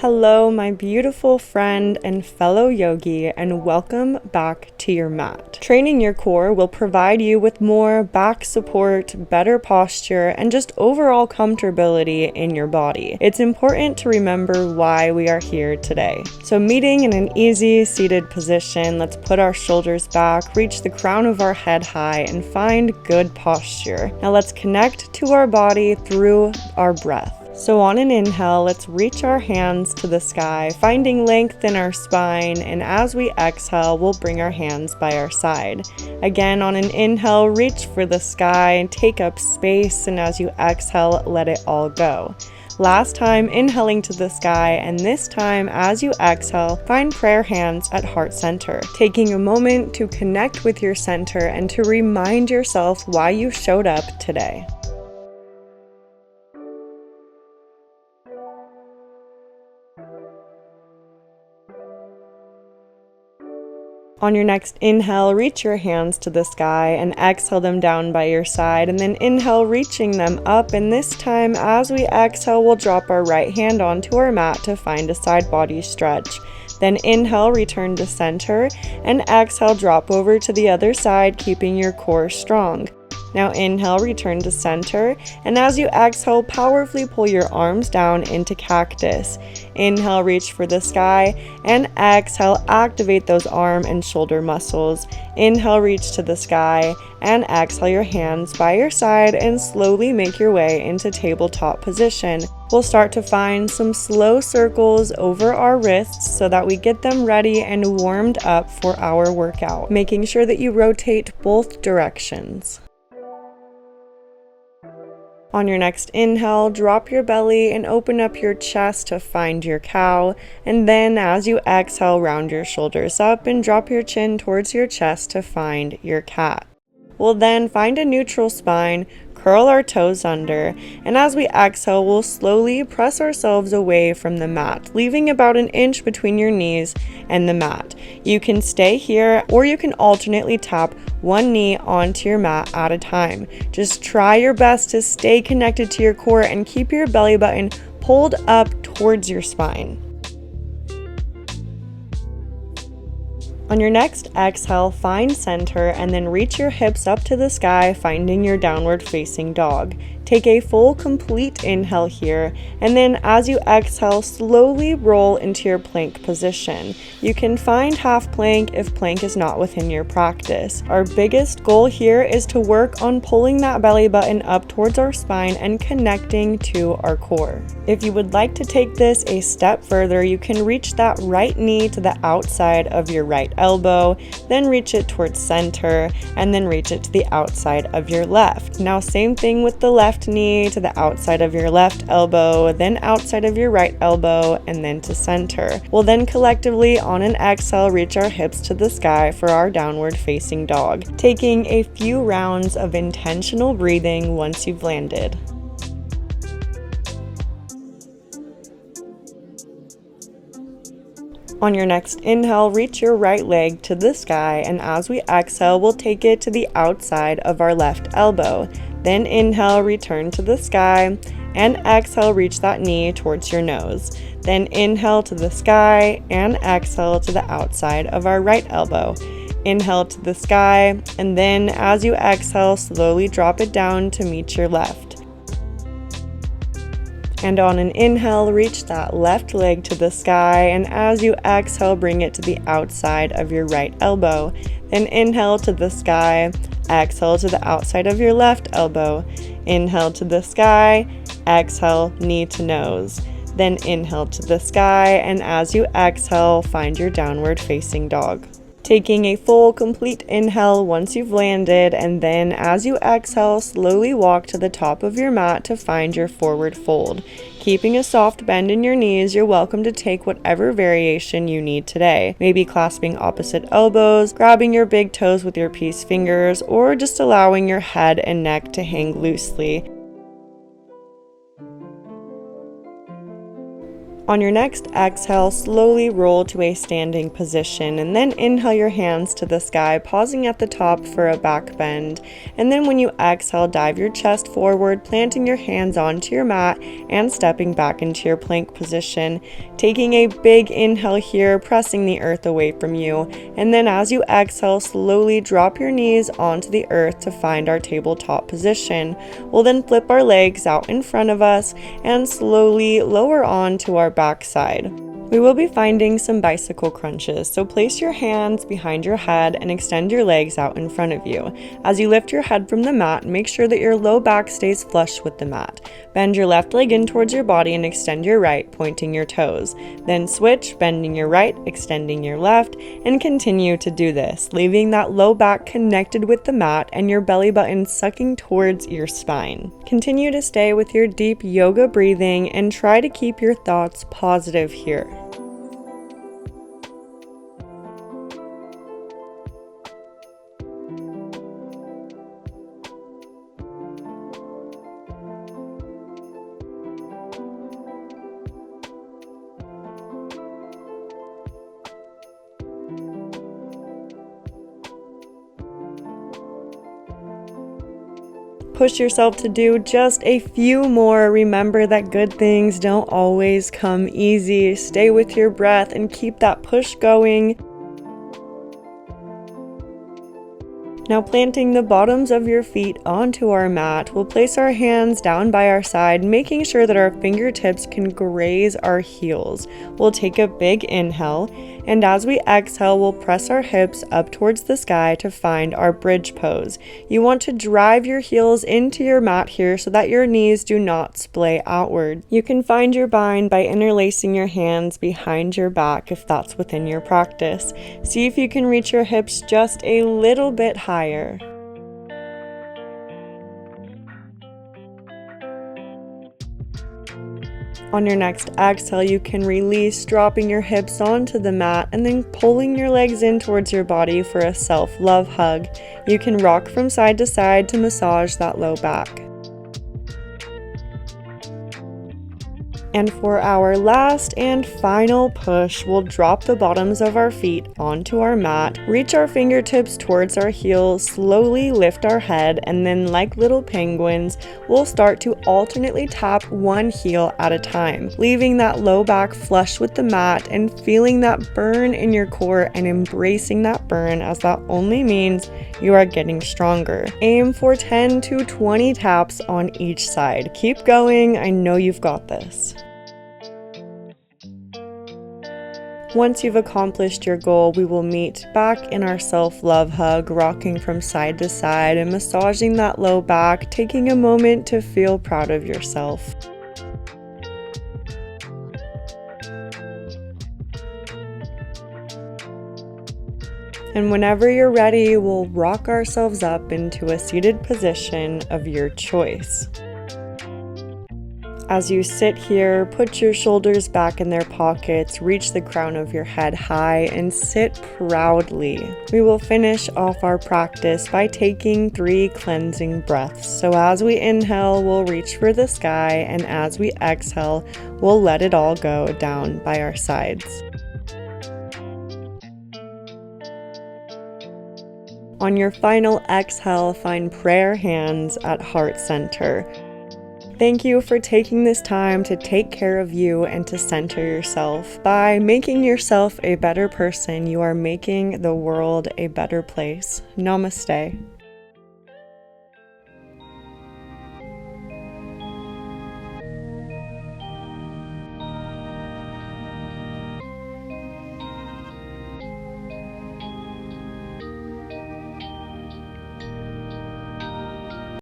Hello, my beautiful friend and fellow yogi, and welcome back to your mat. Training your core will provide you with more back support, better posture, and just overall comfortability in your body. It's important to remember why we are here today. So meeting in an easy seated position, let's put our shoulders back, reach the crown of our head high, and find good posture. Now let's connect to our body through our breath. So on an inhale, let's reach our hands to the sky, finding length in our spine, and as we exhale, we'll bring our hands by our side. Again, on an inhale, reach for the sky and take up space, and as you exhale, let it all go. Last time, inhaling to the sky, and this time, as you exhale, find prayer hands at heart center, taking a moment to connect with your center and to remind yourself why you showed up today. On your next inhale, reach your hands to the sky and exhale them down by your side, and then inhale, reaching them up, and this time as we exhale, we'll drop our right hand onto our mat to find a side body stretch. Then inhale, return to center, and exhale, drop over to the other side, keeping your core strong. Now inhale, return to center, and as you exhale, powerfully pull your arms down into cactus. Inhale, reach for the sky, and exhale, activate those arm and shoulder muscles. Inhale, reach to the sky, and exhale your hands by your side and slowly make your way into tabletop position. We'll start to find some slow circles over our wrists so that we get them ready and warmed up for our workout, making sure that you rotate both directions. On your next inhale, drop your belly and open up your chest to find your cow. And then as you exhale, round your shoulders up and drop your chin towards your chest to find your cat. We'll then find a neutral spine, curl our toes under, and as we exhale, we'll slowly press ourselves away from the mat, leaving about an inch between your knees and the mat. You can stay here, or you can alternately tap one knee onto your mat at a time. Just try your best to stay connected to your core and keep your belly button pulled up towards your spine. On your next exhale, find center and then reach your hips up to the sky, finding your downward facing dog. Take a full complete inhale here, and then as you exhale, slowly roll into your plank position. You can find half plank if plank is not within your practice. Our biggest goal here is to work on pulling that belly button up towards our spine and connecting to our core. If you would like to take this a step further, you can reach that right knee to the outside of your right elbow, then reach it towards center, and then reach it to the outside of your left. Now same thing with the left knee to the outside of your left elbow, then outside of your right elbow, and then to center. We'll then collectively on an exhale reach our hips to the sky for our downward facing dog, taking a few rounds of intentional breathing once you've landed. On your next inhale, reach your right leg to the sky, and as we exhale, we'll take it to the outside of our left elbow. Then inhale, return to the sky, and exhale, reach that knee towards your nose. Then inhale to the sky, and exhale to the outside of our right elbow. Inhale to the sky, and then as you exhale, slowly drop it down to meet your left. And on an inhale, reach that left leg to the sky, and as you exhale, bring it to the outside of your right elbow. Then inhale to the sky, exhale to the outside of your left elbow. Inhale to the sky, exhale, knee to nose. Then inhale to the sky, and as you exhale, find your downward facing dog. Taking a full, complete inhale once you've landed, and then as you exhale, slowly walk to the top of your mat to find your forward fold. Keeping a soft bend in your knees, you're welcome to take whatever variation you need today. Maybe clasping opposite elbows, grabbing your big toes with your peace fingers, or just allowing your head and neck to hang loosely. On your next exhale, slowly roll to a standing position and then inhale your hands to the sky, pausing at the top for a back bend. And then when you exhale, dive your chest forward, planting your hands onto your mat and stepping back into your plank position. Taking a big inhale here, pressing the earth away from you. And then as you exhale, slowly drop your knees onto the earth to find our tabletop position. We'll then flip our legs out in front of us and slowly lower on to our backside. We will be finding some bicycle crunches, so place your hands behind your head and extend your legs out in front of you. As you lift your head from the mat, make sure that your low back stays flush with the mat. Bend your left leg in towards your body and extend your right, pointing your toes. Then switch, bending your right, extending your left, and continue to do this, leaving that low back connected with the mat and your belly button sucking towards your spine. Continue to stay with your deep yoga breathing and try to keep your thoughts positive here. Push yourself to do just a few more. Remember that good things don't always come easy. Stay with your breath and keep that push going. Now planting the bottoms of your feet onto our mat, we'll place our hands down by our side, making sure that our fingertips can graze our heels. We'll take a big inhale, and as we exhale, we'll press our hips up towards the sky to find our bridge pose. You want to drive your heels into your mat here so that your knees do not splay outward. You can find your bind by interlacing your hands behind your back if that's within your practice. See if you can reach your hips just a little bit higher. On your next exhale, you can release, dropping your hips onto the mat and then pulling your legs in towards your body for a self-love hug. You can rock from side to side to massage that low back. And for our last and final push, we'll drop the bottoms of our feet onto our mat, reach our fingertips towards our heels, slowly lift our head, and then like little penguins, we'll start to alternately tap one heel at a time, leaving that low back flush with the mat and feeling that burn in your core and embracing that burn, as that only means you are getting stronger. Aim for 10 to 20 taps on each side. Keep going, I know you've got this. Once you've accomplished your goal, we will meet back in our self-love hug, rocking from side to side and massaging that low back, taking a moment to feel proud of yourself. And whenever you're ready, we'll rock ourselves up into a seated position of your choice. As you sit here, put your shoulders back in their pockets, reach the crown of your head high, and sit proudly. We will finish off our practice by taking 3 cleansing breaths. So as we inhale, we'll reach for the sky, and as we exhale, we'll let it all go down by our sides. On your final exhale, find prayer hands at heart center. Thank you for taking this time to take care of you and to center yourself. By making yourself a better person, you are making the world a better place. Namaste.